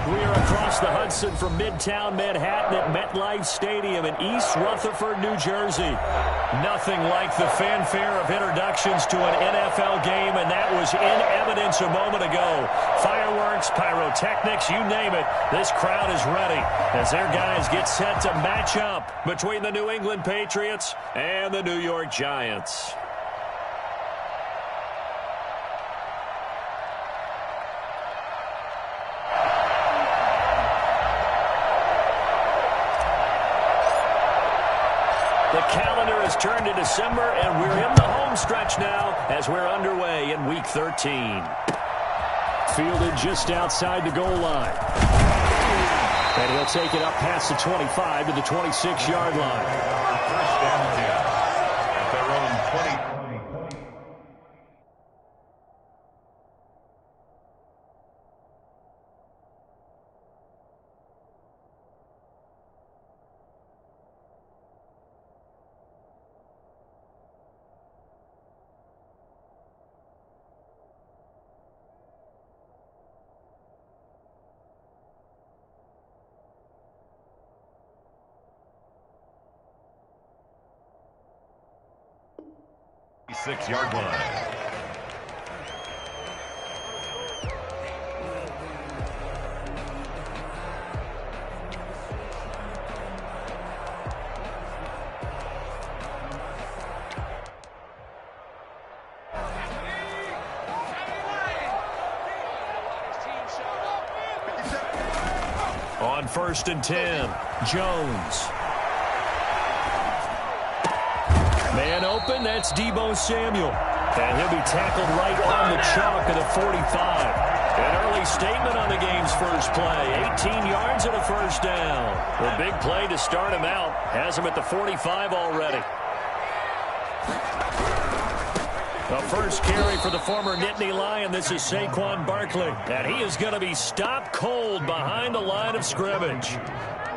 We are across the Hudson from Midtown Manhattan at MetLife Stadium in East Rutherford, New Jersey. Nothing like the fanfare of introductions to an NFL game, and that was in evidence a moment ago. Fireworks, pyrotechnics, you name it. This crowd is ready as their guys get set to match up between the New England Patriots and the New York Giants. The calendar has turned to December, and we're in the home stretch now as we're underway in Week 13. Fielded just outside the goal line. And he'll take it up past the 25 to the 26-yard line. First down 10 at their own 20. Six-yard line. On 1st and 10, Jones. Man open, that's Deebo Samuel. And he'll be tackled right on the chalk at the 45. An early statement on the game's first play. 18 yards and a first down. The big play to start him out has him at the 45 already. The first carry for the former Nittany Lion. This is Saquon Barkley. And he is going to be stopped cold behind the line of scrimmage.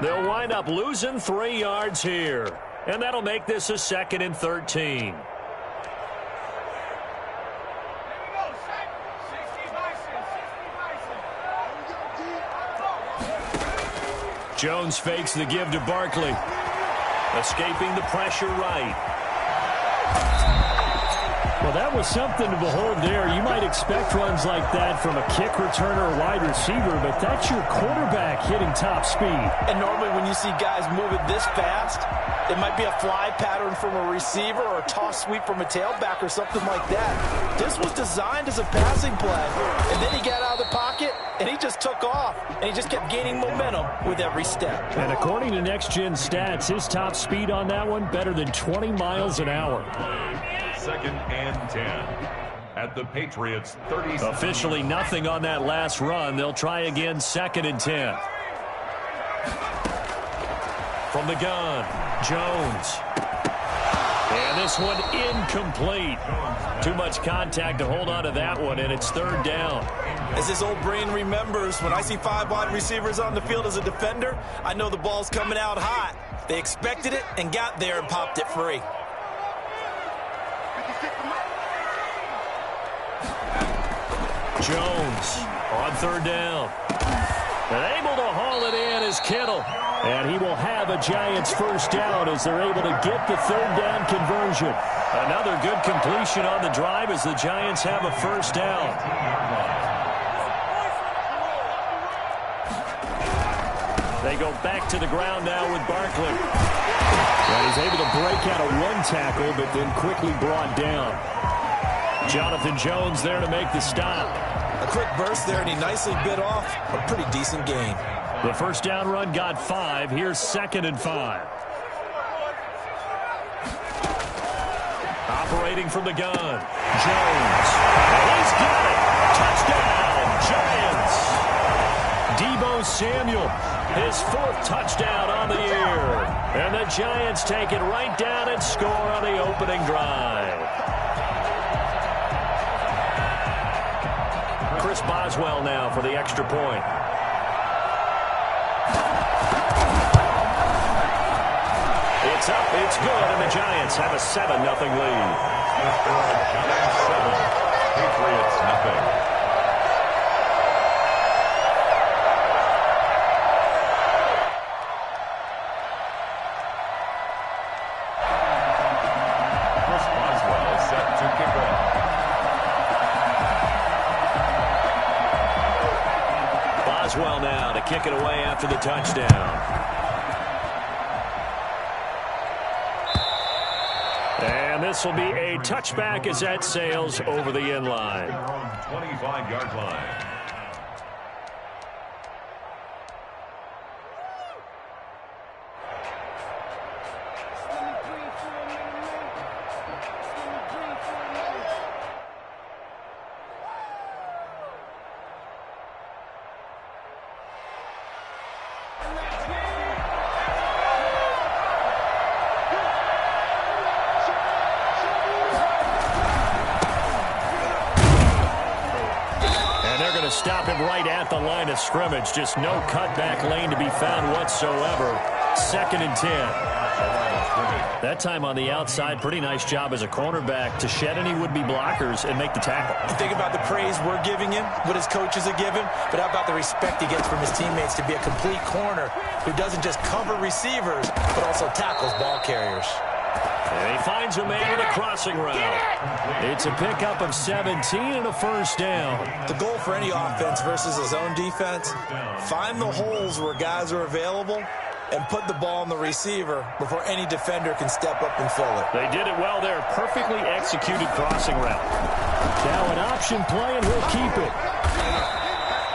They'll wind up losing 3 yards here. And that'll make this a 2nd and 13. Jones fakes the give to Barkley. Escaping the pressure right. Well, that was something to behold there. You might expect runs like that from a kick returner or wide receiver, but that's your quarterback hitting top speed. And normally when you see guys moving this fast, it might be a fly pattern from a receiver or a toss sweep from a tailback or something like that. This was designed as a passing play, and then he got out of the pocket, and he just took off, and he just kept gaining momentum with every step. And according to Next Gen Stats, his top speed on that one better than 20 miles an hour. 2nd and 10 at the Patriots 30. Officially nothing on that last run. They'll try again 2nd and 10. From the gun, Jones. And this one incomplete. Too much contact to hold on to that one, and it's 3rd down. As his old brain remembers, when I see 5 wide receivers on the field as a defender, I know the ball's coming out hot. They expected it and got there and popped it free. Jones on 3rd down. And able to haul it in is Kittle. And he will have a Giants first down as they're able to get the 3rd down conversion. Another good completion on the drive as the Giants have a first down. They go back to the ground now with Barkley. And he's able to break out of one tackle, but then quickly brought down. Jonathan Jones there to make the stop. A quick burst there, and he nicely bit off a pretty decent gain. The first down run got 5. Here's 2nd and 5. Operating from the gun, Jones. And he's got it. Touchdown, Giants. Deebo Samuel, his 4th touchdown on the year. And the Giants take it right down and score on the opening drive. Chris Boswell now for the extra point. It's up, it's good, and the Giants have a 7-0 lead. Giants 7, Patriots nothing. Boswell now to kick it away after the touchdown. And this will be a touchback as that sails over the end line. 25-yard line. Stop him right at the line of scrimmage. Just no cutback lane to be found whatsoever. 2nd and 10. That time on the outside, pretty nice job as a cornerback to shed any would-be blockers and make the tackle. Think about the praise we're giving him, what his coaches are giving, but how about the respect he gets from his teammates to be a complete corner who doesn't just cover receivers, but also tackles ball carriers. And he finds a man with a crossing route. It's a pickup of 17 and a first down. The goal for any offense versus his own defense, find the holes where guys are available and put the ball on the receiver before any defender can step up and fill it. They did it well there. Perfectly executed crossing route. Now an option play, and he'll keep it.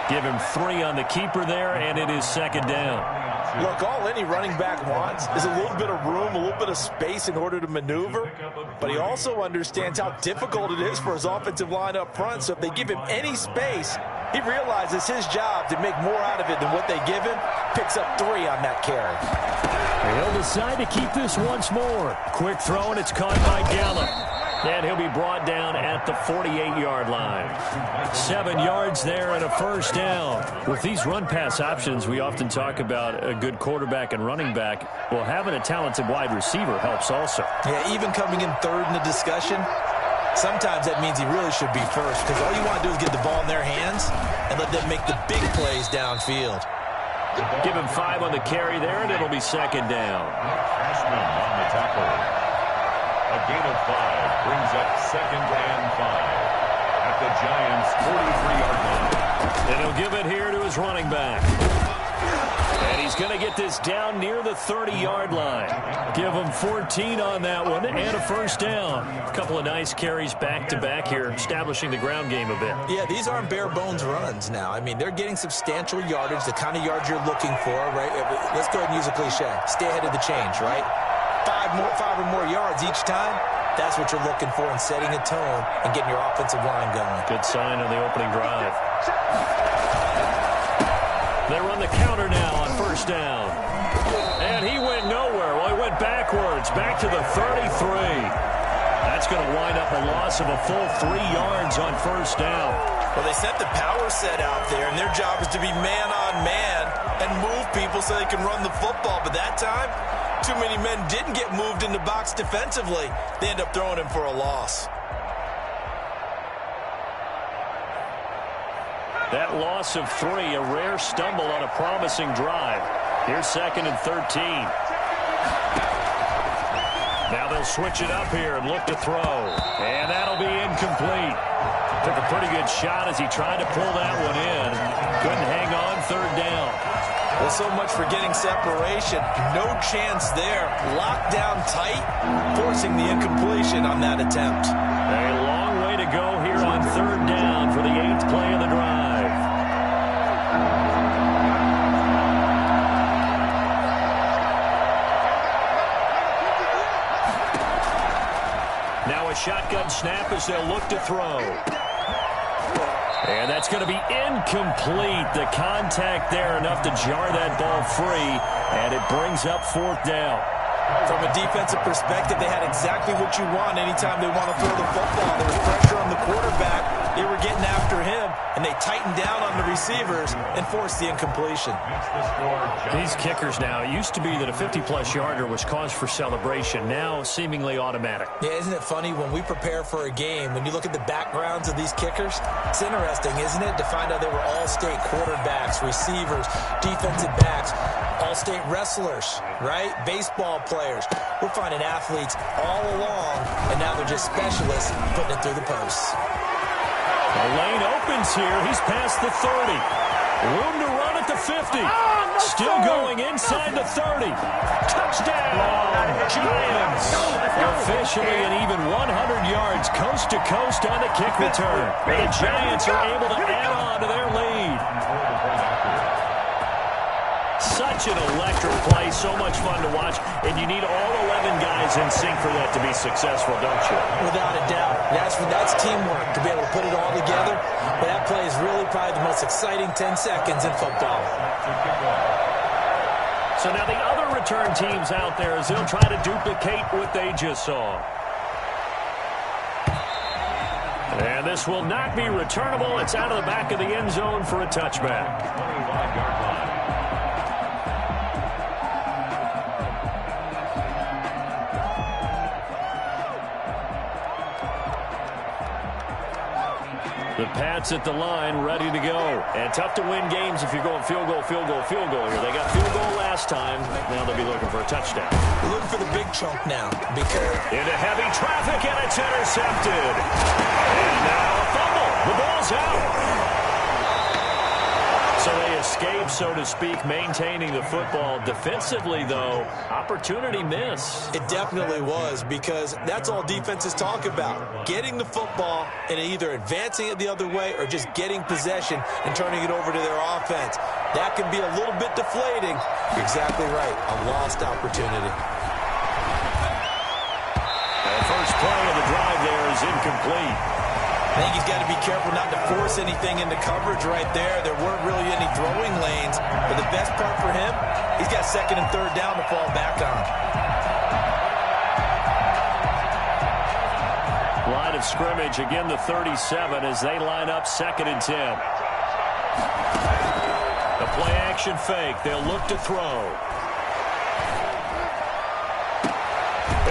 Give him 3 on the keeper there, and it is 2nd down. Look, all any running back wants is a little bit of room, a little bit of space in order to maneuver, but he also understands how difficult it is for his offensive line up front, so if they give him any space, he realizes his job to make more out of it than what they give him, picks up 3 on that carry. He'll decide to keep this once more. Quick throw, and it's caught by Gallup. And he'll be brought down at the 48-yard line. 7 yards there and a first down. With these run-pass options, we often talk about a good quarterback and running back. Well, having a talented wide receiver helps also. Yeah, even coming in 3rd in the discussion, sometimes that means he really should be first, because all you want to do is get the ball in their hands and let them make the big plays downfield. Give him 5 on the carry there, and it'll be 2nd down. Ashman on the tackle. A gain of 5 brings up 2nd and 5 at the Giants' 43-yard line. And he'll give it here to his running back. And he's going to get this down near the 30-yard line. Give him 14 on that one and a first down. A couple of nice carries back-to-back here, establishing the ground game a bit. Yeah, these aren't bare-bones runs now. I mean, they're getting substantial yardage, the kind of yards you're looking for, right? Let's go ahead and use a cliche. Stay ahead of the change, right? 5 or more yards each time, that's what you're looking for in setting a tone and getting your offensive line going. Good sign on the opening drive. They run the counter now on first down. And he went nowhere. Well, he went backwards, back to the 33. That's going to wind up a loss of a full 3 yards on first down. Well, they set the power set out there, and their job is to be man-on-man and move people so they can run the football. But that time, too many men didn't get moved in the box defensively. They end up throwing him for a loss. That loss of 3, a rare stumble on a promising drive. Here's 2nd and 13. Now they'll switch it up here and look to throw. And that'll be incomplete. Took a pretty good shot as he tried to pull that one in. Couldn't hang on, 3rd down. Well, so much for getting separation. No chance there. Locked down tight, forcing the incompletion on that attempt. A long way to go here on 3rd down for the 8th play of the drive. Now a shotgun snap as they'll look to throw. And that's going to be incomplete. The contact there enough to jar that ball free, and it brings up 4th down. From a defensive perspective, they had exactly what you want anytime they want to throw the football. There was pressure on the quarterback. They were getting after him, and they tightened down on the receivers and forced the incompletion. These kickers now, it used to be that a 50-plus yarder was cause for celebration. Now seemingly automatic. Yeah, isn't it funny when we prepare for a game, when you look at the backgrounds of these kickers, it's interesting, isn't it, to find out they were all-state quarterbacks, receivers, defensive backs, all-state wrestlers, right? Baseball players. We're finding athletes all along, and now they're just specialists putting it through the posts. The lane opens here. He's past the 30. Room to run at the 50. Still going inside the 30. Touchdown, Giants. Officially an even 100 yards coast to coast on the kick return. The Giants are able to add on to their lead. Such an electric play, so much fun to watch, and you need all 11 guys in sync for that to be successful, don't you? Without a doubt. That's teamwork to be able to put it all together. But that play is really probably the most exciting 10 seconds in football. So now the other return teams out there as they'll try to duplicate what they just saw. And this will not be returnable. It's out of the back of the end zone for a touchback. 25-yard line. The Pats at the line, ready to go. And tough to win games if you're going field goal, field goal, field goal here. They got field goal last time. Now they'll be looking for a touchdown. We're looking for the big chunk now. Because into heavy traffic, and it's intercepted. And now a fumble. The ball's out. So they escape, so to speak, maintaining the football. Defensively, though, opportunity miss. it definitely was, because that's all defenses talk about. Getting the football and either advancing it the other way or just getting possession and turning it over to their offense. That can be a little bit deflating. You're exactly right. A lost opportunity. The first play of the drive there is incomplete. I think he's got to be careful not to force anything into coverage right there. There weren't really any throwing lanes. But the best part for him, he's got second and third down to fall back on. Line of scrimmage, again the 37 as they line up 2nd and 10. The play action fake. They'll look to throw.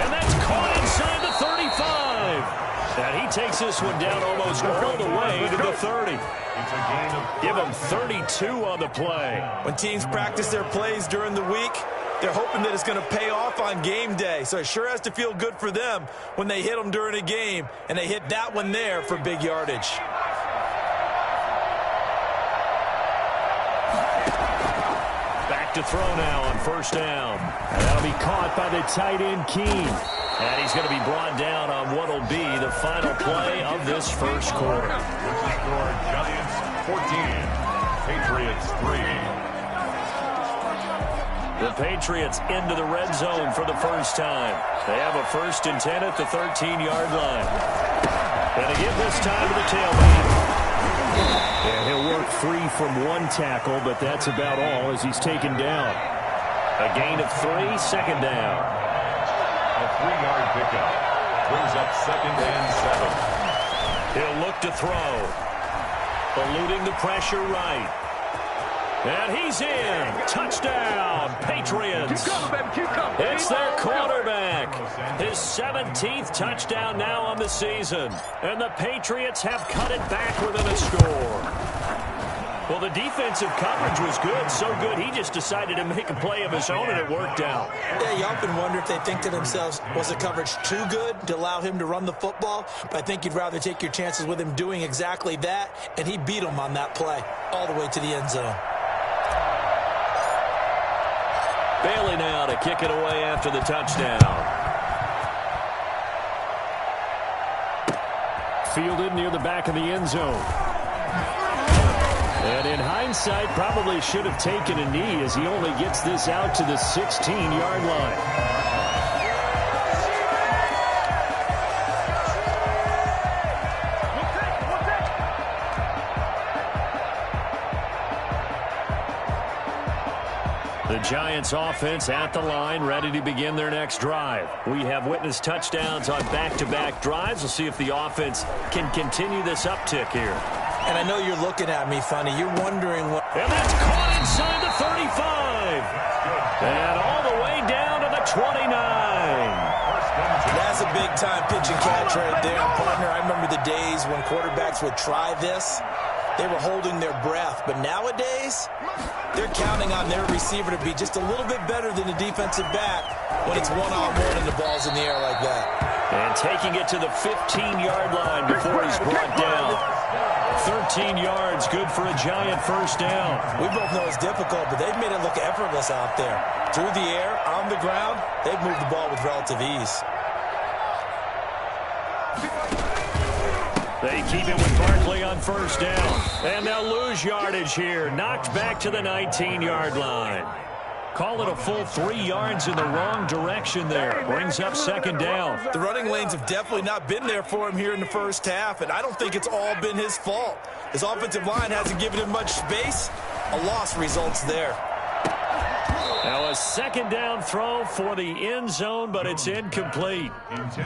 And that's caught inside the 35. And he takes this one down almost all the way to the 30. Give him 32 on the play. When teams practice their plays during the week, they're hoping that it's going to pay off on game day. So it sure has to feel good for them when they hit them during a game. And they hit that one there for big yardage. Back to throw now on first down. And that'll be caught by the tight end, Keene. And he's going to be brought down on what will be the final play of this first quarter. Score Giants 14, Patriots 3. The Patriots into the red zone for the first time. They have a 1st and 10 at the 13-yard line. And again this time to the tailback. And he'll work free from one tackle, but that's about all as he's taken down. A gain of 3, 2nd down. A 3-yard pickup brings up 2nd and 7. He'll look to throw. Eluding the pressure right. And he's in. Touchdown, Patriots. It's their quarterback. His 17th touchdown now on the season. And the Patriots have cut it back within a score. Well, the defensive coverage was good, so good he just decided to make a play of his own, and it worked out. Yeah, you often wonder if they think to themselves, was the coverage too good to allow him to run the football? But I think you'd rather take your chances with him doing exactly that, and he beat him on that play all the way to the end zone. Bailey now to kick it away after the touchdown. Fielded near the back of the end zone. And in hindsight, probably should have taken a knee as he only gets this out to the 16-yard line. The Giants offense at the line, ready to begin their next drive. We have witnessed touchdowns on back-to-back drives. We'll see if the offense can continue this uptick here. And I know you're looking at me funny. You're wondering what... And that's caught inside the 35. And all the way down to the 29. That's a big-time pitch and catch right there, partner. I remember the days when quarterbacks would try this. They were holding their breath. But nowadays, they're counting on their receiver to be just a little bit better than the defensive back when it's one-on-one and the ball's in the air like that. And taking it to the 15-yard line before he's brought down. 13 yards, good for a Giant first down. We both know it's difficult, but they've made it look effortless out there. Through the air, on the ground, they've moved the ball with relative ease. They keep it with Barkley on first down. And they'll lose yardage here. Knocked back to the 19-yard line. Call it a full 3 yards in the wrong direction there. Brings up second down. The running lanes have definitely not been there for him here in the first half, and I don't think it's all been his fault. His offensive line hasn't given him much space. A loss results there. Now a second down throw for the end zone, but it's incomplete.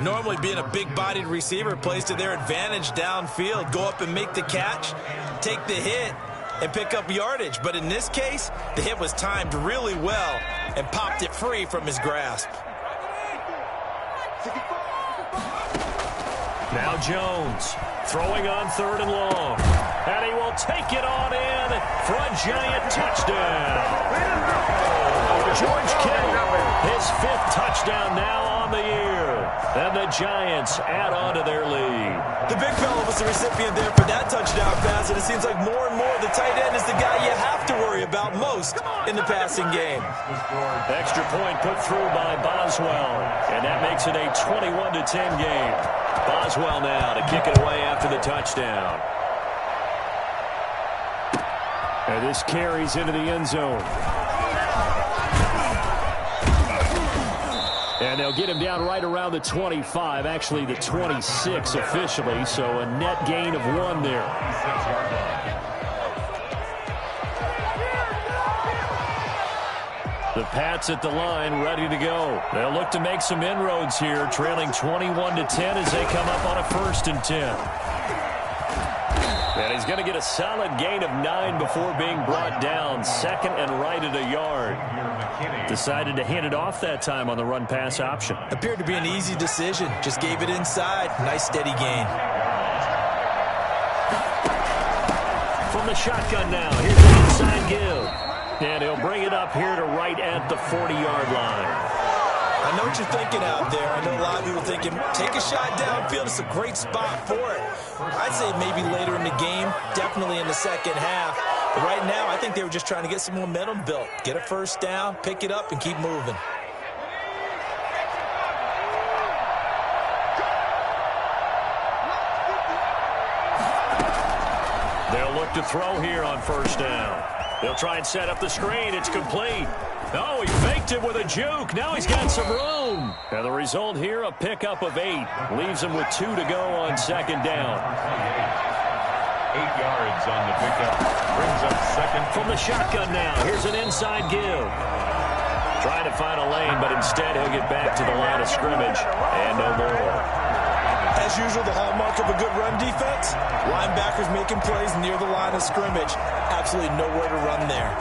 Normally being a big-bodied receiver plays to their advantage downfield. Go up and make the catch, take the hit, and pick up yardage. But in this case, the hit was timed really well and popped it free from his grasp. Now Jones throwing on third and long. And he will take it on in for a Giant touchdown. George Kittle, his 5th touchdown now on the year. And the Giants add on to their lead. The big fella was the recipient there for that touchdown pass, and it seems like more and more the tight end is the guy you have to worry about most in the passing game. Extra point put through by Boswell, and that makes it a 21-10 game. Boswell now to kick it away after the touchdown. And this carries into the end zone. And they'll get him down right around the 25, actually the 26 officially, so a net gain of 1 there. The Pats at the line, ready to go. They'll look to make some inroads here, trailing 21-10 as they come up on a 1st and 10. And he's going to get a solid gain of 9 before being brought down. Second and right at a yard. Decided to hand it off that time on the run-pass option. Appeared to be an easy decision. Just gave it inside. Nice steady gain. From the shotgun now, here's an inside give. And he'll bring it up here to right at the 40-yard line. I know what you're thinking out there. I know a lot of people thinking, take a shot downfield. It's a great spot for it. I'd say maybe later in the game, definitely in the second half. But right now, I think they were just trying to get some momentum built. Get a first down, pick it up, and keep moving. They'll look to throw here on first down. They'll try and set up the screen. It's complete. Oh, he faked it with a juke. Now he's got some room. And the result here, a pickup of 8. Leaves him with 2 to go on second down. 8 yards on the pickup. Brings up second. From the shotgun now, here's an inside give. Trying to find a lane, but instead he'll get back to the line of scrimmage. And no more. As usual, the hallmark of a good run defense, linebackers making plays near the line of scrimmage. Absolutely nowhere to run there.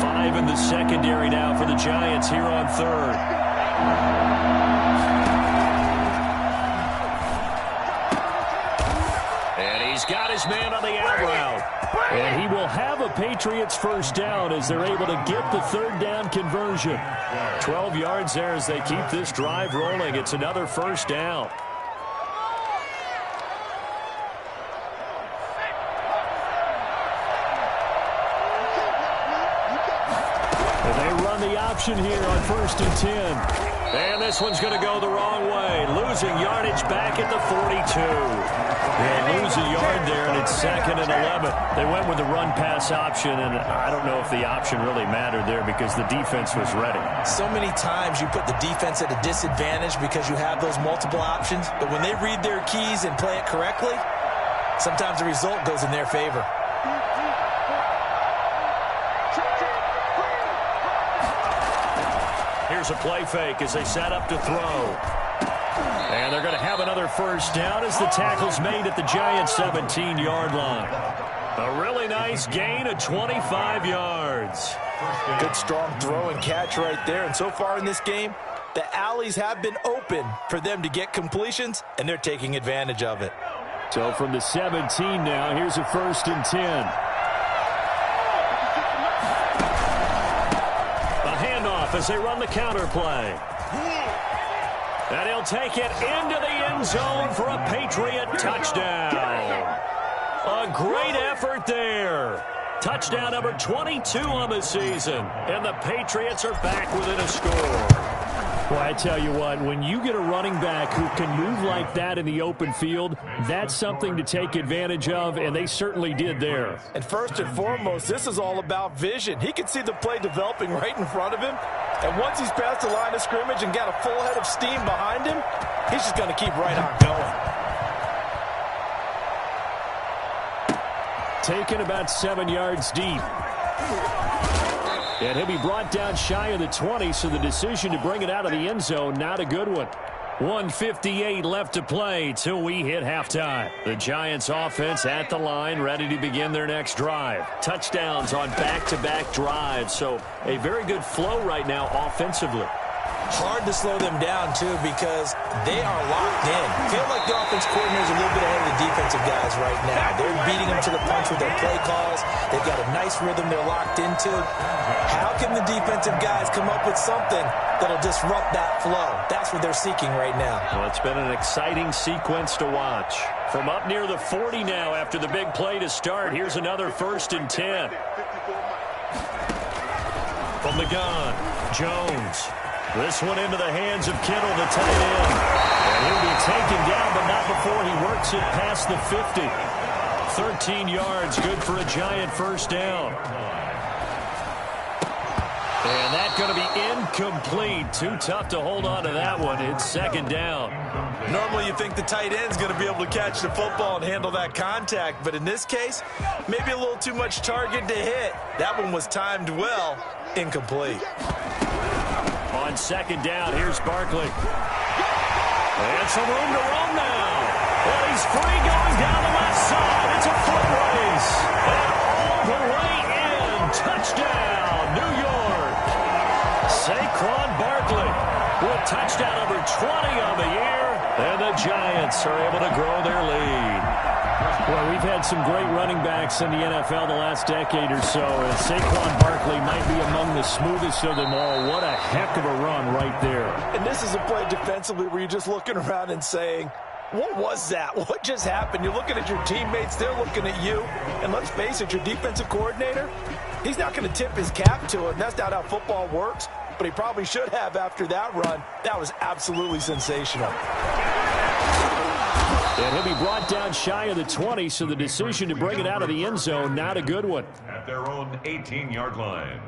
5 in the secondary now for the Giants here on third. And he's got his man on the out route. And he will have a Patriots first down as they're able to get the third down conversion. 12 yards there as they keep this drive rolling. It's another first down. And they run the option here on 1st and 10. And this one's going to go the wrong way. Losing yardage back at the 42. They lose a yard there, and it's 2nd and 11. They went with the run-pass option, and I don't know if the option really mattered there because the defense was ready. So many times you put the defense at a disadvantage because you have those multiple options, but when they read their keys and play it correctly, sometimes the result goes in their favor. Here's a play fake as they set up to throw. And they're going to have another first down as the tackle's made at the Giants' 17-yard line. A really nice gain of 25 yards. Good strong throw and catch right there. And so far in this game, the alleys have been open for them to get completions, and they're taking advantage of it. So from the 17 now, here's a 1st and 10. As they run the counter play. And he'll take it into the end zone for a Patriot touchdown. A great effort there. Touchdown number 22 on the season. And the Patriots are back within a score. Well, I tell you what, when you get a running back who can move like that in the open field, that's something to take advantage of, and they certainly did there. And first and foremost, this is all about vision. He can see the play developing right in front of him, and once he's past the line of scrimmage and got a full head of steam behind him, he's just going to keep right on going. Taken about 7 yards deep. And he'll be brought down shy of the 20, so the decision to bring it out of the end zone, not a good one. 1:58 left to play till we hit halftime. The Giants offense at the line, ready to begin their next drive. Touchdowns on back-to-back drives, so a very good flow right now offensively. Hard to slow them down, too, because they are locked in. Feel like the offense coordinator is a little bit ahead of the defensive guys right now. They're beating them to the punch with their play calls. They've got a nice rhythm they're locked into. How can the defensive guys come up with something that'll disrupt that flow? That's what they're seeking right now. Well, it's been an exciting sequence to watch. From up near the 40 now after the big play to start, here's another 1st and 10. From the gun, Jones. This one into the hands of Kittle, the tight end. And he'll be taken down, but not before he works it past the 50. 13 yards, good for a Giant first down. And that's going to be incomplete. Too tough to hold on to that one. It's 2nd down. Normally you think the tight end's going to be able to catch the football and handle that contact, but in this case, maybe a little too much target to hit. That one was timed well. Incomplete. On 2nd down, here's Barkley. And some room to roam now. And he's free going down the left side. It's a foot race. And all the way in. Touchdown, New York. Saquon Barkley with touchdown number 20 on the year. And the Giants are able to grow their lead. Well, we've had some great running backs in the NFL the last decade or so, and Saquon Barkley might be among the smoothest of them all. What a heck of a run right there. And this is a play defensively where you're just looking around and saying, what was that? What just happened? You're looking at your teammates, they're looking at you, and let's face it, your defensive coordinator, he's not going to tip his cap to it, and that's not how football works, but he probably should have after that run. That was absolutely sensational. And he'll be brought down shy of the 20, so the decision to bring it out of the end zone, not a good one. At their own 18-yard line.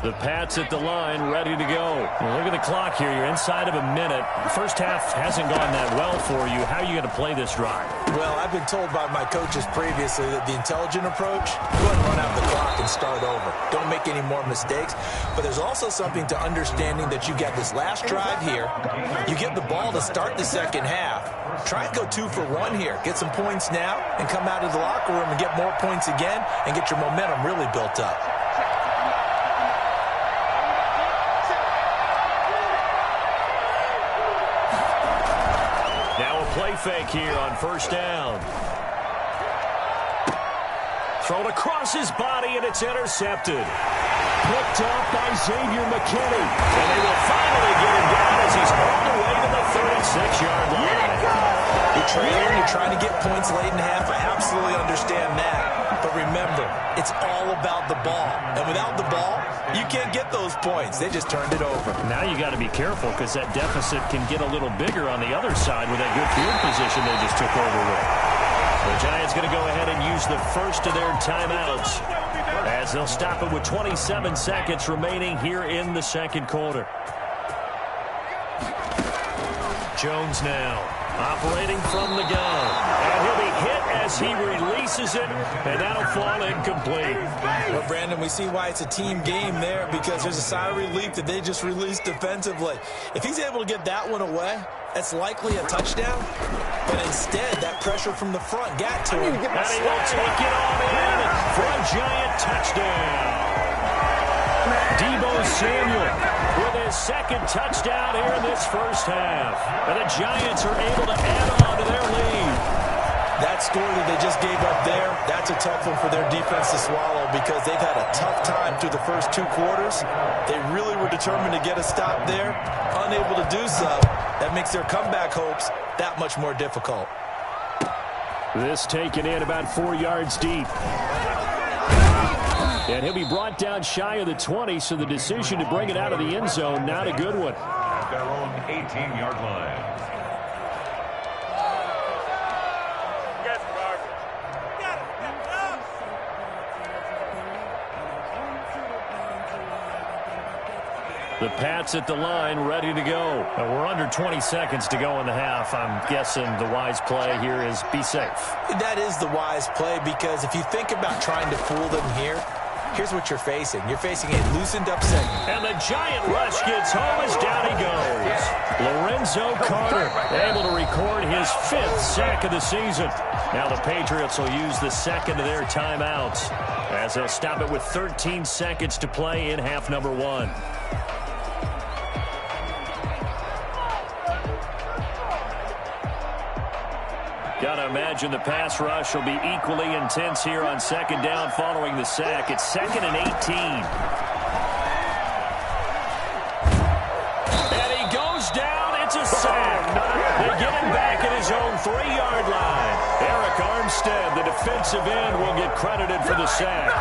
The Pats at the line, ready to go. Well, look at the clock here. You're inside of a minute. The first half hasn't gone that well for you. How are you going to play this drive? Well, I've been told by my coaches previously that the intelligent approach, go ahead and run out the clock and start over. Don't make any more mistakes. But there's also something to understanding that you got this last drive here. You get the ball to start the second half. Try and go 2 for 1 here. Get some points now and come out of the locker room and get more points again and get your momentum really built up. Play fake here on 1st down. Thrown across his body, and it's intercepted. Picked up by Xavier McKinney. And they will finally get him down as he's all the way to the 36-yard line. You're trailing, you're trying to get points late in half. I absolutely understand that. But remember, it's all about the ball. And without the ball, you can't get those points. They just turned it over. Now you got to be careful because that deficit can get a little bigger on the other side with that good field position they just took over with. The Giants going to go ahead and use the first of their timeouts as they'll stop it with 27 seconds remaining here in the 2nd quarter. Jones now operating from the gun. And he'll be hit as he releases it, and that'll fall incomplete. Well, Brandon, we see why it's a team game there because there's a sigh of relief that they just released defensively. If he's able to get that one away, that's likely a touchdown. But instead, that pressure from the front got to him. And he will take it on in for a Giant touchdown. Deebo Samuel with his 2nd touchdown here in this first half. And the Giants are able to add on to their lead. That score that they just gave up there, that's a tough one for their defense to swallow because they've had a tough time through the first 2 quarters. They really were determined to get a stop there, unable to do so. That makes their comeback hopes that much more difficult. This taken in about 4 yards deep. And he'll be brought down shy of the 20, so the decision to bring it out of the end zone, not a good one. At their own 18-yard line. The Pats at the line, ready to go. We're under 20 seconds to go in the half. I'm guessing the wise play here is be safe. That is the wise play because if you think about trying to fool them here, here's what you're facing. You're facing a loosened up segment. And the giant rush gets home as down he goes. Lorenzo Carter able to record his 5th sack of the season. Now the Patriots will use the second of their timeouts as they'll stop it with 13 seconds to play in half number 1. Gotta imagine the pass rush will be equally intense here on second down following the sack. It's 2nd and 18. And he goes down. It's a sack. They get him back at his own 3-yard line. Eric Armstead, the defensive end, will get credited for the sack.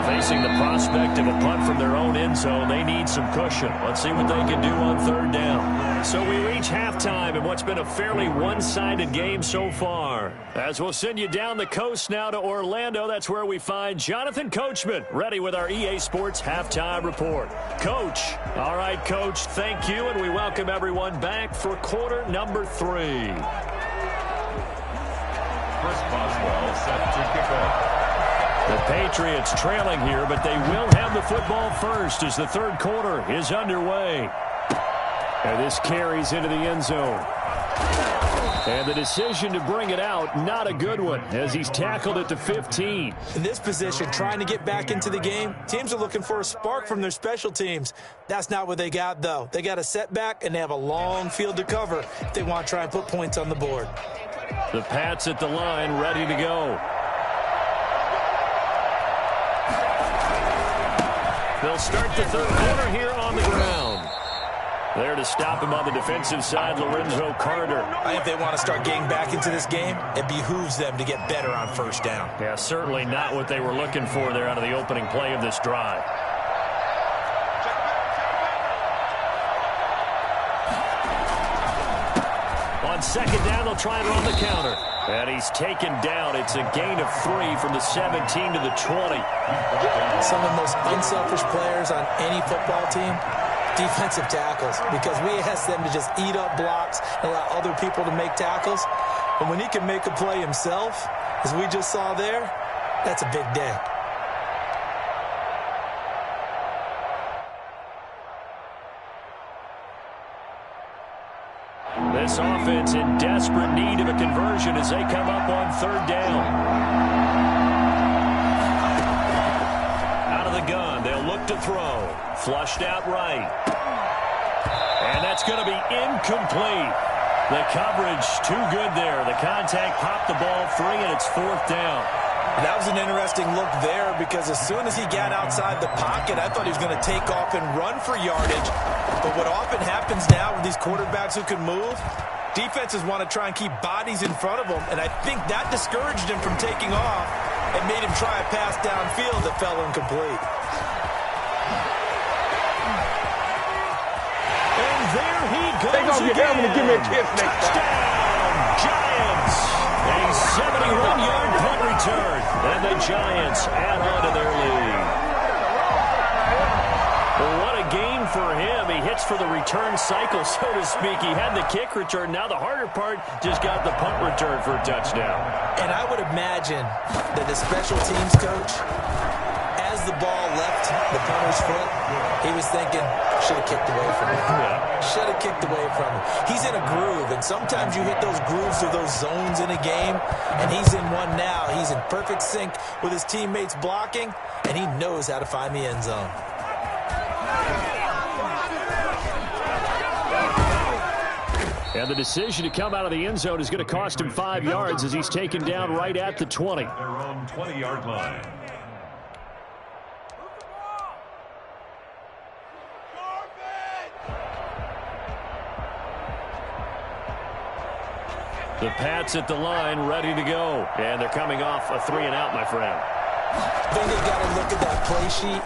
Facing the prospect of a punt from their own end zone, they need some cushion. Let's see what they can do on 3rd down. So we reach halftime in what's been a fairly one-sided game so far. As we'll send you down the coast now to Orlando, that's where we find Jonathan Coachman, ready with our EA Sports Halftime Report. Coach. All right, Coach, thank you, and we welcome everyone back for quarter number 3. Chris Boswell set to kick off. The Patriots trailing here, but they will have the football first as the 3rd quarter is underway. And this carries into the end zone. And the decision to bring it out, not a good one, as he's tackled at the 15. In this position, trying to get back into the game, teams are looking for a spark from their special teams. That's not what they got, though. They got a setback, and they have a long field to cover if they want to try and put points on the board. The Pats at the line, ready to go. They'll start the 3rd quarter here on the ground. There to stop him on the defensive side, Lorenzo Carter. I think if they want to start getting back into this game, it behooves them to get better on 1st down. Yeah, certainly not what they were looking for there out of the opening play of this drive. On 2nd down, they'll try and run the counter. And he's taken down. It's a gain of 3 from the 17 to the 20. Some of the most unselfish players on any football team, defensive tackles, because we ask them to just eat up blocks and allow other people to make tackles. And when he can make a play himself, as we just saw there, that's a big day. This offense in desperate need of a conversion as they come up on 3rd down. Out of the gun, they'll look to throw. Flushed out right. And that's going to be incomplete. The coverage too good there. The contact popped the ball free, and it's 4th down. That was an interesting look there because as soon as he got outside the pocket, I thought he was going to take off and run for yardage. But what often happens now with these quarterbacks who can move, defenses want to try and keep bodies in front of them, and I think that discouraged him from taking off and made him try a pass downfield that fell incomplete. And there he goes again. Give me a kiss next time. Touchdown, Giants. A 71-yard punt return, and the Giants add on to their lead. Well, what a game for him. He hits for the return cycle, so to speak. He had the kick return. Now the harder part, just got the punt return for a touchdown. And I would imagine that the special teams coach, as the ball left the punter's foot, he was thinking, should have kicked away from him. Yeah. Should have kicked away from him. He's in a groove, and sometimes you hit those grooves or those zones in a game, and he's in one now. He's in perfect sync with his teammates blocking, and he knows how to find the end zone. And the decision to come out of the end zone is going to cost him 5 yards as he's taken down right at the 20. Their own 20-yard line. The Pats at the line, ready to go. And they're coming off a 3-and-out, my friend. I think they've got to look at that play sheet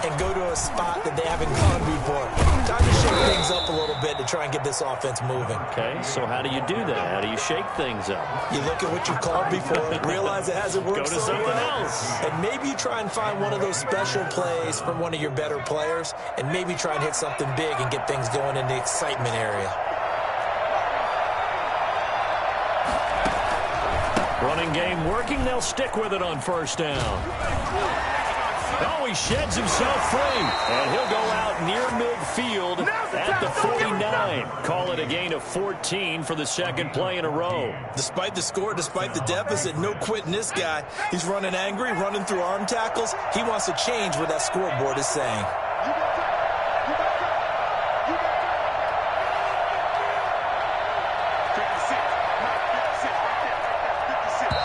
and go to a spot that they haven't gone before. Time to shake things up a little bit to try and get this offense moving. Okay, so how do you do that? How do you shake things up? You look at what you've called before, realize it hasn't worked Go to so something well, else. and maybe you try and find one of those special plays from one of your better players, and maybe try and hit something big and get things going in the excitement area. Running game working. They'll stick with it on first down. Oh, he sheds himself free. And he'll go out near midfield at the 49. Call it a gain of 14 for the second play in a row. Despite the score, despite the deficit, no quitting this guy. He's running angry, running through arm tackles. He wants to change what that scoreboard is saying.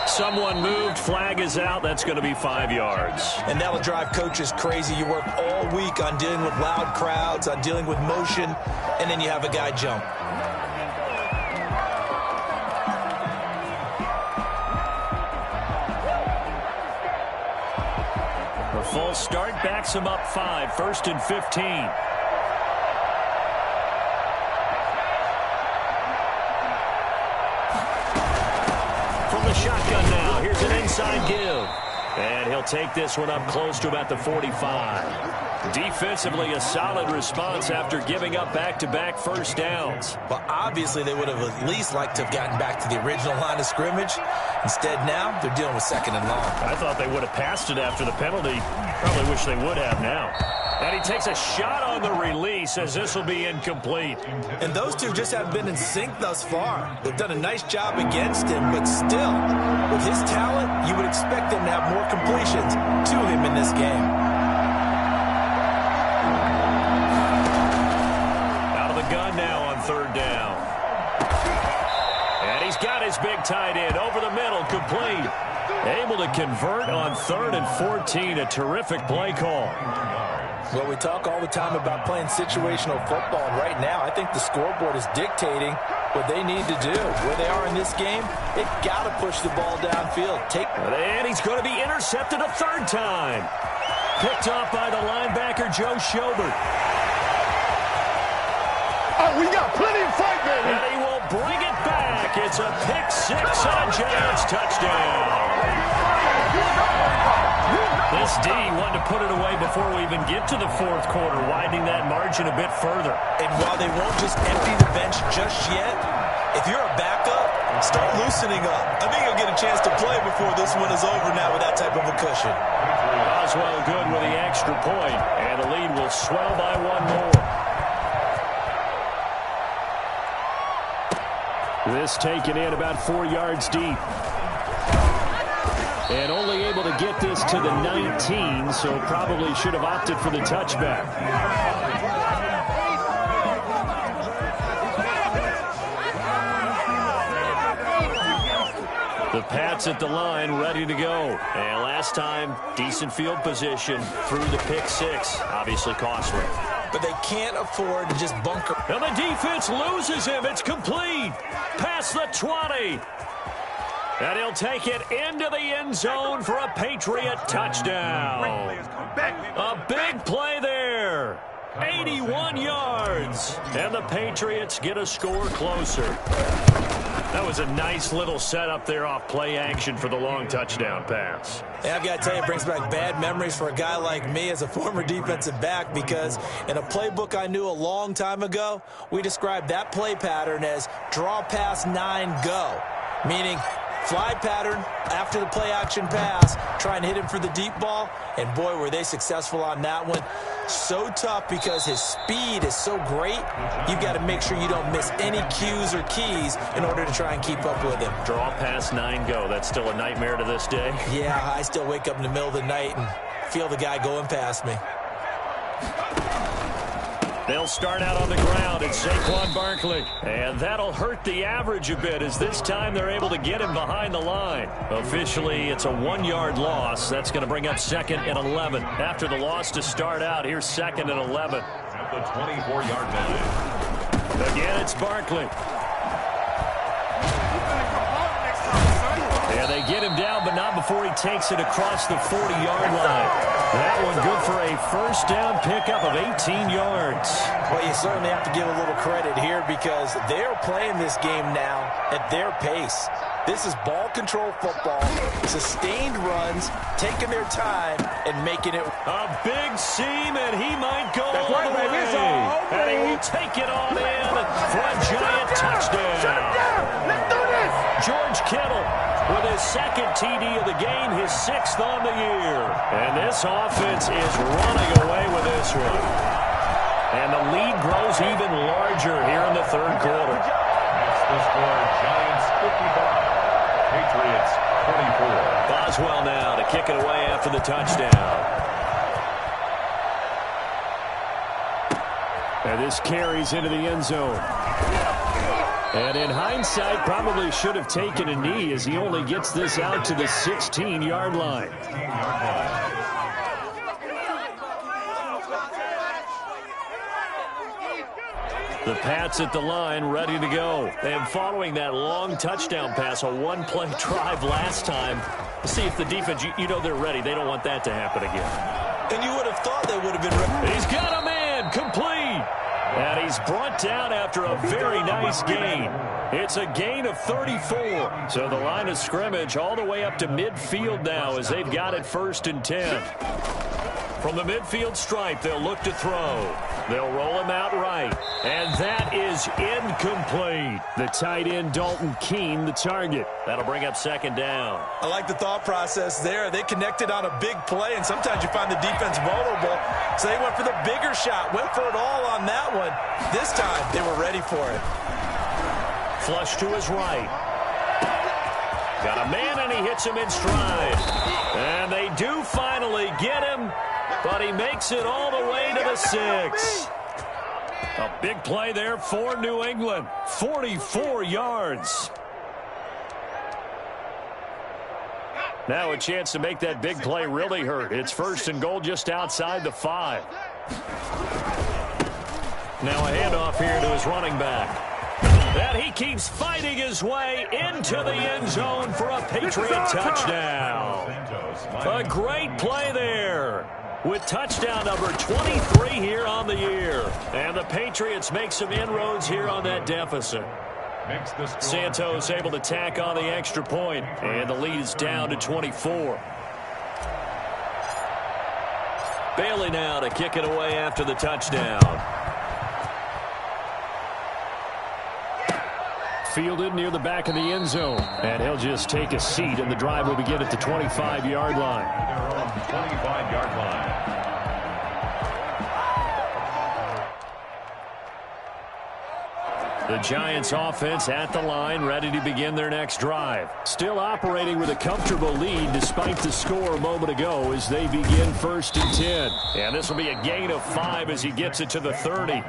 Someone moved. Flag is out. That's going to be 5 yards. And that'll drive coaches crazy. You work all week on dealing with loud crowds, on dealing with motion, and then you have a guy jump. A false start backs him up 5. 1st and 15. The shotgun now. Here's an inside give. And he'll take this one up close to about the 45. Defensively, a solid response after giving up back-to-back first downs. Well, obviously, they would have at least liked to have gotten back to the original line of scrimmage. Instead, now, they're dealing with 2nd and long. I thought they would have passed it after the penalty. Probably wish they would have now. And he takes a shot on the release as this will be incomplete. And those two just haven't been in sync thus far. They've done a nice job against him, but still, with his talent, you would expect them to have more completions to him in this game. Out of the gun now on 3rd down. And he's got his big tight end over the middle, complete. Able to convert on 3rd and 14, a terrific play call. Well, we talk all the time about playing situational football, and right now I think the scoreboard is dictating what they need to do. Where they are in this game, they've got to push the ball downfield. And he's going to be intercepted a 3rd time. Picked off by the linebacker, Joe Schobert. Oh, we got plenty of fight, baby. And he will bring it back. It's a pick 6 and a Giants touchdown. This D wanted to put it away before we even get to the 4th quarter, widening that margin a bit further. And while they won't just empty the bench just yet, if you're a backup, start loosening up. I think you'll get a chance to play before this one is over now with that type of a cushion. Oswell good with the extra point, and the lead will swell by 1 more. This taken in about 4 yards deep. And only able to get this to the 19, so probably should have opted for the touchback. The Pats at the line, ready to go. And last time, decent field position through the pick 6. Obviously costly. But they can't afford to just bunker. And the defense loses him. It's complete. Past the 20. And he'll take it into the end zone for a Patriot touchdown. A big play there. 81 yards. And the Patriots get a score closer. That was a nice little setup there off play action for the long touchdown pass. And I've got to tell you, it brings back bad memories for a guy like me as a former defensive back, because in a playbook I knew a long time ago, we described that play pattern as draw pass 9 go, meaning fly pattern after the play action pass, try and hit him for the deep ball, and boy, were they successful on that one. So tough because his speed is so great, you've got to make sure you don't miss any cues or keys in order to try and keep up with him. Draw pass 9 go. That's still a nightmare to this day. Yeah, I still wake up in the middle of the night and feel the guy going past me. They'll start out on the ground. It's Saquon Barkley. And that'll hurt the average a bit as this time they're able to get him behind the line. Officially, it's a 1-yard loss. That's going to bring up 2nd and 11. After the loss to start out, here's 2nd and 11. At the 24-yard line. Again, it's Barkley. Yeah, they get him down, but not before he takes it across the 40-yard line. That one good for a first down pickup of 18 yards. Well, you certainly have to give a little credit here because they're playing this game now at their pace. This is ball control football, sustained runs, taking their time, and making it. A big seam, and he might go all the way. And he will take it on in for a giant touchdown. Shut him down. Let's do this. George Kittle with his 2nd TD of the game, his 6th on the year. And this offense is running away with this one. And the lead grows even larger here in the 3rd quarter. That's the score. Giants 55. Patriots 24. Boswell now to kick it away after the touchdown. And this carries into the end zone. And in hindsight, probably should have taken a knee as he only gets this out to the 16-yard line. The Pats at the line, ready to go. And following that long touchdown pass, a 1-play drive last time, see if the defense, you know they're ready. They don't want that to happen again. And you would have thought they would have been ready. He's got a man, complete. And he's brought down after a very nice gain. It's a gain of 34. So the line of scrimmage all the way up to midfield now as they've got it 1st and 10. From the midfield stripe, they'll look to throw. They'll roll him out right. And that is incomplete. The tight end, Dalton Keene, the target. That'll bring up 2nd down. I like the thought process there. They connected on a big play, and sometimes you find the defense vulnerable. So they went for the bigger shot, went for it all on that one. This time, they were ready for it. Flush to his right. Got a man, and he hits him in stride. And they do finally get him, but he makes it all the way to the 6. A big play there for New England. 44 yards. Now a chance to make that big play really hurt. It's 1st and goal just outside the 5. Now a handoff here to his running back. That he keeps fighting his way into the end zone for a Patriot touchdown. A great play there with touchdown number 23 here on the year. And the Patriots make some inroads here on that deficit. Santos able to tack on the extra point, and the lead is down to 24. Bailey now to kick it away after the touchdown. Fielded near the back of the end zone, and he'll just take a seat, and the drive will begin at the 25-yard line. Their own 25-yard line. The Giants offense at the line, ready to begin their next drive. Still operating with a comfortable lead despite the score a moment ago as they begin 1st and 10. And this will be a gain of 5 as he gets it to the 30.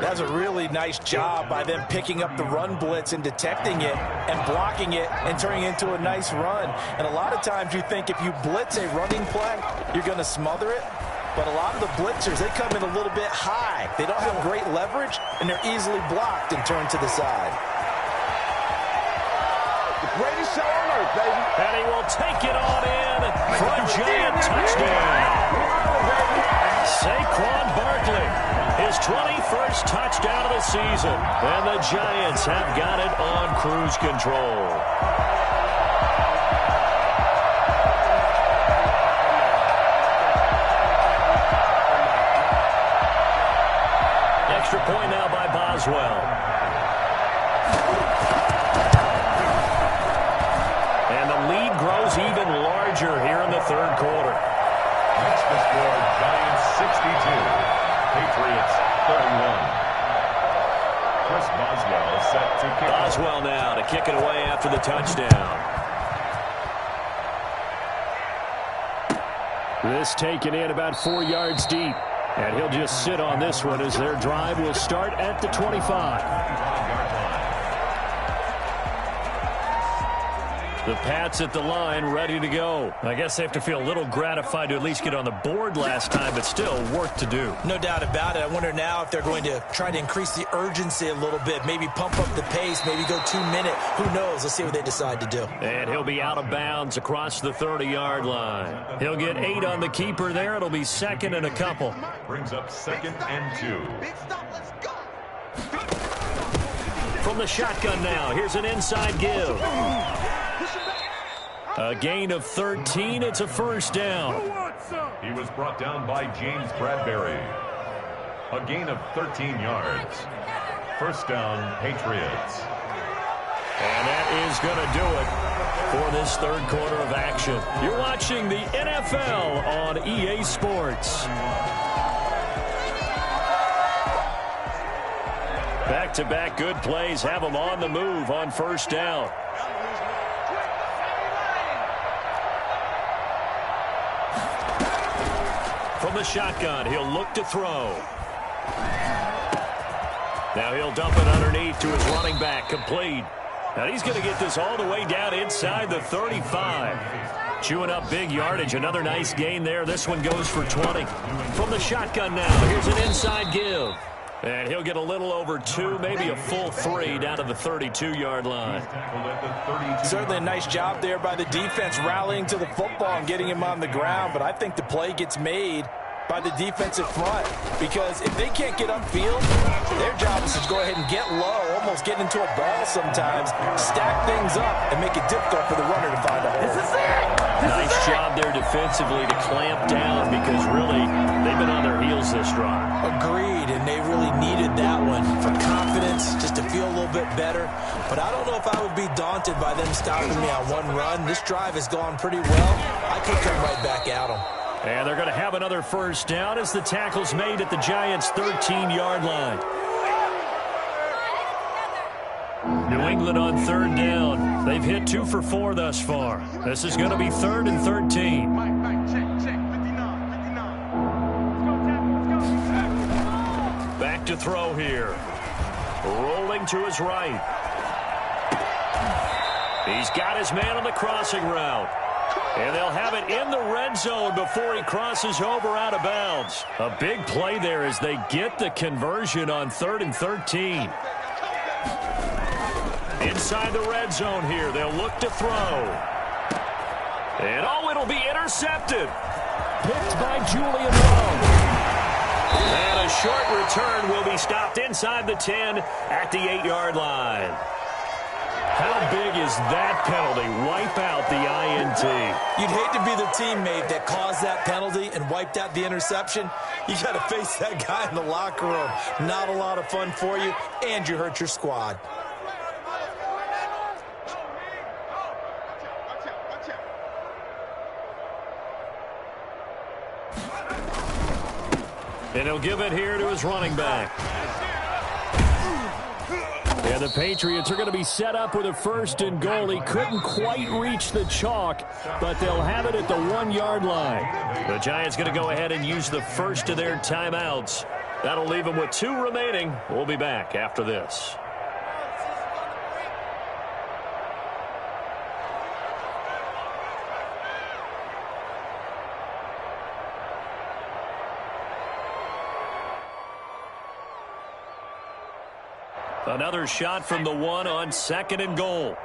That's a really nice job by them picking up the run blitz and detecting it and blocking it and turning it into a nice run. And a lot of times you think if you blitz a running play, you're going to smother it. But a lot of the blitzers, they come in a little bit high. They don't have great leverage, and they're easily blocked and turned to the side. The greatest show on earth, baby. And he will take it on in for a giant touchdown. Saquon Barkley, his 21st touchdown of the season. And the Giants have got it on cruise control. Extra point now by Boswell. And the lead grows even larger here in the 3rd quarter. That's the score. Giants 62. Patriots 31. Chris Boswell is set to kick. Boswell now to kick it away after the touchdown. This taken in about 4 yards deep. And he'll just sit on this one as their drive will start at the 25. The Pats at the line, ready to go. I guess they have to feel a little gratified to at least get on the board last time, but still work to do. No doubt about it. I wonder now if they're going to try to increase the urgency a little bit, maybe pump up the pace, maybe go 2 minute. Who knows? Let's see what they decide to do. And he'll be out of bounds across the 30-yard line. He'll get 8 on the keeper there. It'll be second and a couple. Brings up 2nd and 2. From the shotgun now, here's an inside give. A gain of 13. It's a first down. He was brought down by James Bradbury. A gain of 13 yards. First down, Patriots. And that is going to do it for this third quarter of action. You're watching the NFL on EA Sports. Back-to-back good plays have them on the move on first down. From the shotgun, he'll look to throw. Now he'll dump it underneath to his running back, complete. Now he's going to get this all the way down inside the 35. Chewing up big yardage. Another nice gain there. This one goes for 20. From the shotgun now, here's an inside give. And he'll get a little over 2, maybe a full 3 down to the 32-yard line. Certainly a nice job there by the defense rallying to the football and getting him on the ground. But I think the play gets made by the defensive front, because if they can't get upfield, their job is to go ahead and get low, almost get into a ball sometimes, stack things up, and make it difficult for the runner to find a hole. This is it! Nice job there defensively to clamp down, because really they've been on their heels this drive. Agreed, and they really needed that one for confidence, just to feel a little bit better. But I don't know if I would be daunted by them stopping me on one run. This drive has gone pretty well. I could come right back at them. And they're going to have another first down as the tackle's made at the Giants' 13-yard line. New England on third down. They've hit 2 for 4 thus far. This is going to be 3rd and 13. Back to throw here. Rolling to his right. He's got his man on the crossing route. And they'll have it in the red zone before he crosses over out of bounds. A big play there as they get the conversion on 3rd and 13. Inside the red zone here, they'll look to throw. And it'll be intercepted. Picked by Julian Rowe. And a short return will be stopped inside the 10 at the 8-yard line. How big is that penalty? Wipe out the INT. You'd hate to be the teammate that caused that penalty and wiped out the interception. You got to face that guy in the locker room. Not a lot of fun for you, and you hurt your squad. And he'll give it here to his running back. And the Patriots are going to be set up with a 1st and goal. He couldn't quite reach the chalk, but they'll have it at the 1-yard line. The Giants going to go ahead and use the first of their timeouts. That'll leave them with 2 remaining. We'll be back after this. Another shot from the 1 on 2nd and goal.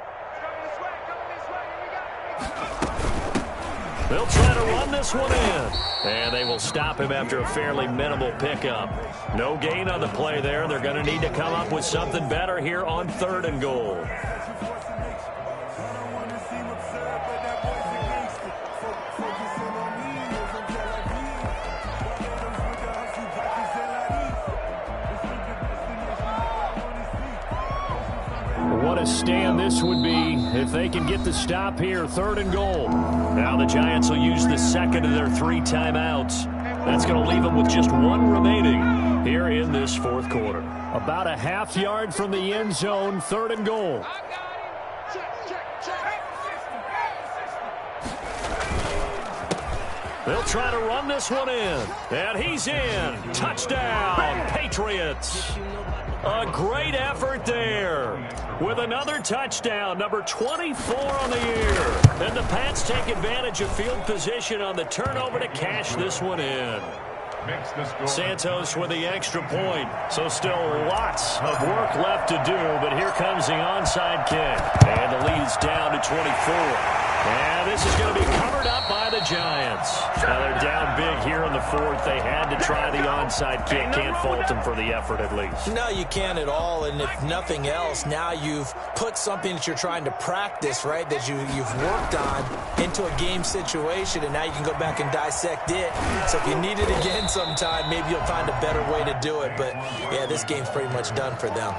They'll try to run this one in. And they will stop him after a fairly minimal pickup. No gain on the play there. They're going to need to come up with something better here on 3rd and goal. What a stand this would be if they can get the stop here. 3rd and goal. Now the Giants will use the 2nd of their 3 timeouts. That's going to leave them with just 1 remaining here in this 4th quarter. About a half yard from the end zone. 3rd and goal. They'll try to run this one in. And he's in. Touchdown, Patriots. A great effort there. With another touchdown, number 24 on the year. And the Pats take advantage of field position on the turnover to cash this one in. Santos with the extra point. So still lots of work left to do, but here comes the onside kick. And the lead's down to 24. And this is going to be covered up by the Giants. Now they're down big here in the fourth. They had to try the onside kick. Can't fault them for the effort at least. No, you can't at all. And if nothing else, now you've put something that you're trying to practice, right, that you've worked on into a game situation, and now you can go back and dissect it. So if you need it again sometime, maybe you'll find a better way to do it. But, yeah, this game's pretty much done for them.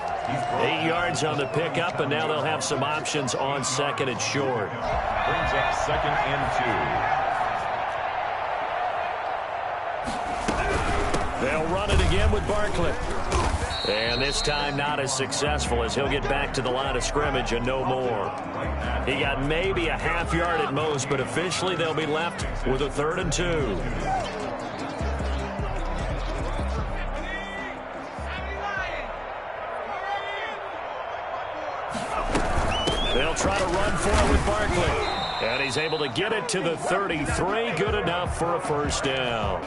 8 yards on the pickup, and now they'll have some options on second and short. Brings up second and 2. They'll run it again with Barkley. And this time not as successful as he'll get back to the line of scrimmage and no more. He got maybe a half yard at most, but officially they'll be left with a 3rd and 2. They'll try to run for it with Barkley. And he's able to get it to the 33. Good enough for a first down.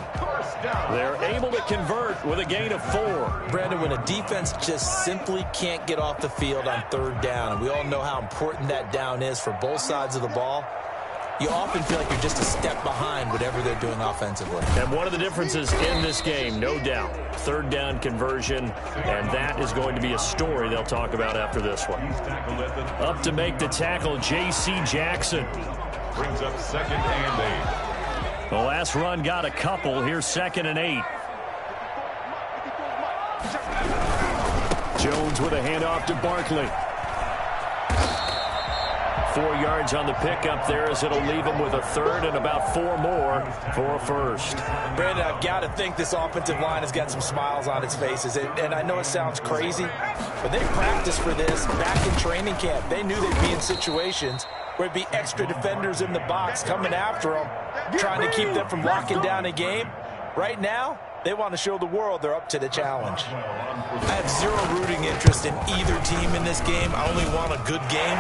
They're able to convert with a gain of 4. Brandon, when a defense just simply can't get off the field on 3rd down, and we all know how important that down is for both sides of the ball, you often feel like you're just a step behind whatever they're doing offensively. And one of the differences in this game, no doubt, 3rd down conversion, and that is going to be a story they'll talk about after this one. Up to make the tackle, J.C. Jackson. Brings up second and 8. The last run got a couple. Here's 2nd and 8. Jones with a handoff to Barkley. 4 yards on the pickup there as it'll leave him with a 3rd and about 4 more for a first. Brandon, I've got to think this offensive line has got some smiles on its faces. And I know it sounds crazy, but they practiced for this back in training camp. They knew they'd be in situations where it'd be extra defenders in the box coming after them, trying to keep them from locking down a game. Right now, they want to show the world they're up to the challenge. I have zero rooting interest in either team in this game. I only want a good game.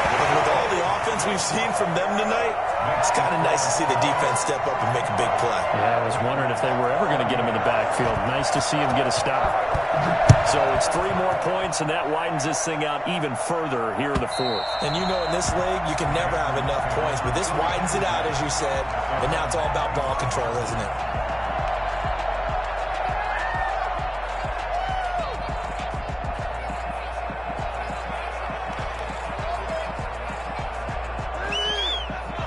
But with all the offense we've seen from them tonight, it's kind of nice to see the defense step up and make a big play. Yeah, I was wondering if they were ever going to get him in the backfield. Nice to see him get a stop. So it's 3 more points, and that widens this thing out even further here in the fourth. And you know in this league, you can never have enough points, but this widens it out, as you said, and now it's all about ball control, isn't it?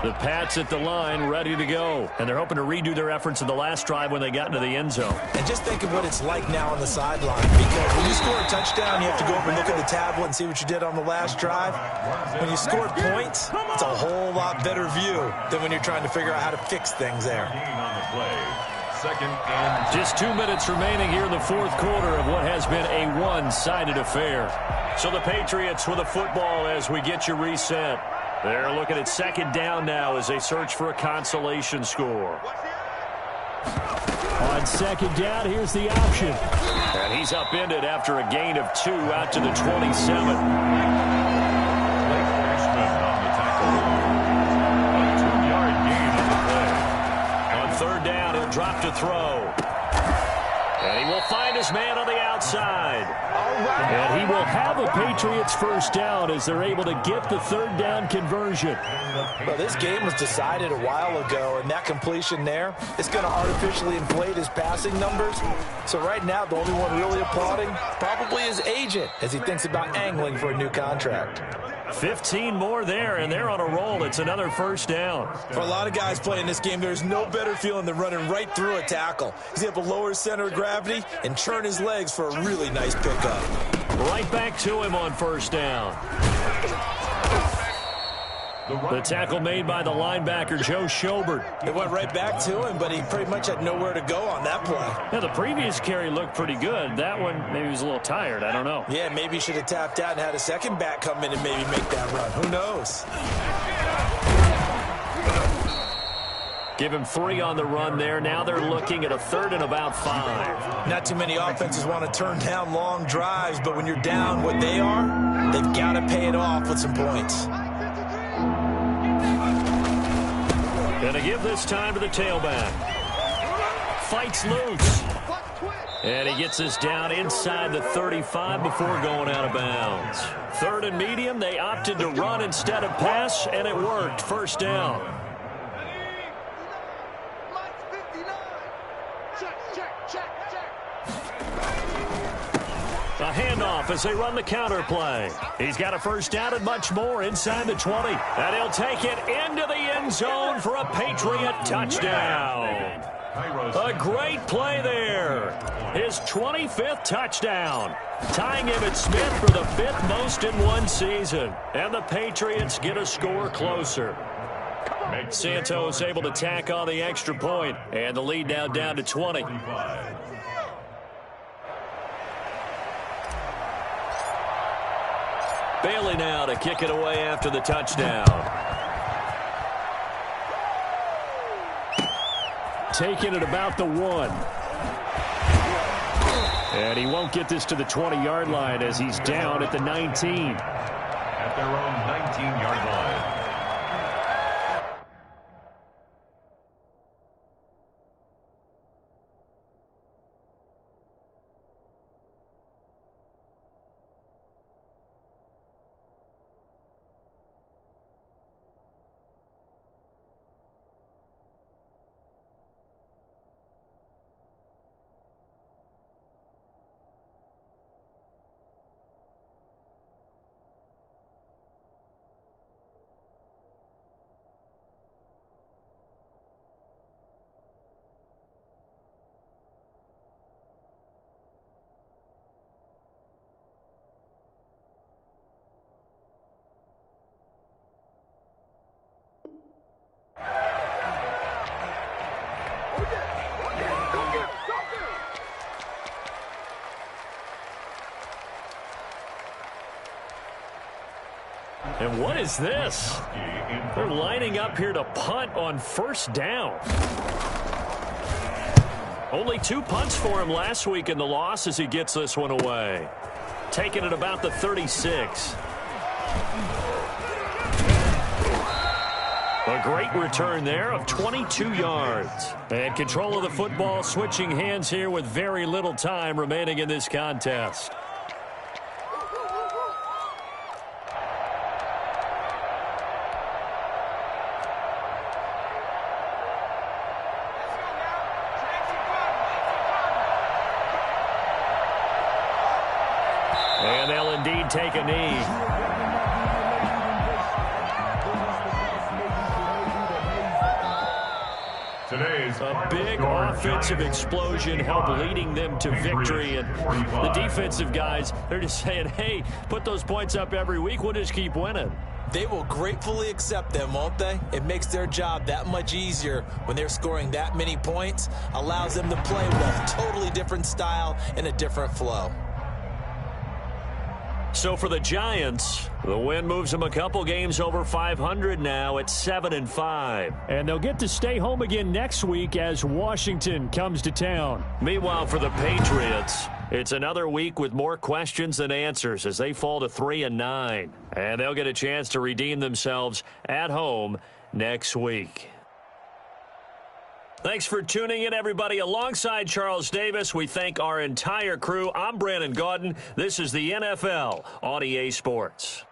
The Pats at the line, ready to go. And they're hoping to redo their efforts in the last drive when they got into the end zone. And just think of what it's like now on the sideline. Because when you score a touchdown, you have to go over and look at the tablet and see what you did on the last drive. When you score points, it's a whole lot better view than when you're trying to figure out how to fix things there. Second and just 2 minutes remaining here in the fourth quarter of what has been a one-sided affair. So the Patriots with the football as we get you reset. They're looking at 2nd down now as they search for a consolation score. On 2nd down, here's the option. And he's upended after a gain of 2 out to the 27. on the tackle. A 2-yard gain on the play. On 3rd down, he'll drop to throw. And he will find his man on the outside. And he will have a Patriots first down as they're able to get the 3rd down conversion. Well, this game was decided a while ago, and that completion there is going to artificially inflate his passing numbers. So right now, the only one really applauding probably his agent as he thinks about angling for a new contract. 15 more there, and they're on a roll. It's another first down. For a lot of guys playing this game, there's no better feeling than running right through a tackle. He's able to lower his center of gravity and turn his legs for a really nice pickup. Right back to him on first down. The tackle made by the linebacker, Joe Schobert. It went right back to him, but he pretty much had nowhere to go on that play. Now, the previous carry looked pretty good. That one, maybe he was a little tired. I don't know. Yeah, maybe he should have tapped out and had a second back come in and maybe make that run. Who knows? Give him 3 on the run there. Now they're looking at a 3rd and about 5. Not too many offenses want to turn down long drives, but when you're down what they are, they've got to pay it off with some points. Gonna give this time to the tailback. Fights loose. And he gets this down inside the 35 before going out of bounds. 3rd and medium, they opted to run instead of pass, and it worked. First down. A handoff as they run the counter play. He's got a first down and much more inside the 20. And he'll take it into the end zone for a Patriot touchdown. A great play there. His 25th touchdown. Tying Emmitt Smith for the 5th most in one season. And the Patriots get a score closer. Santos able to tack on the extra point. And the lead now down to 20. Bailey now to kick it away after the touchdown. Taking it about the 1. And he won't get this to the 20-yard line as he's down at the 19. At their own 19-yard line. And what is this? They're lining up here to punt on first down. Only 2 punts for him last week in the loss as he gets this one away. Taking it about the 36. A great return there of 22 yards. And control of the football switching hands here with very little time remaining in this contest. And they'll indeed take a knee. A big offensive explosion helped leading them to victory. And the defensive guys, they're just saying, hey, put those points up every week. We'll just keep winning. They will gratefully accept them, won't they? It makes their job that much easier when they're scoring that many points. Allows them to play with a totally different style and a different flow. So for the Giants, the win moves them a couple games over 500 now at 7-5. And they'll get to stay home again next week as Washington comes to town. Meanwhile, for the Patriots, it's another week with more questions than answers as they fall to 3-9. And they'll get a chance to redeem themselves at home next week. Thanks for tuning in, everybody. Alongside Charles Davis, we thank our entire crew. I'm Brandon Gaudin. This is the NFL on EA Sports.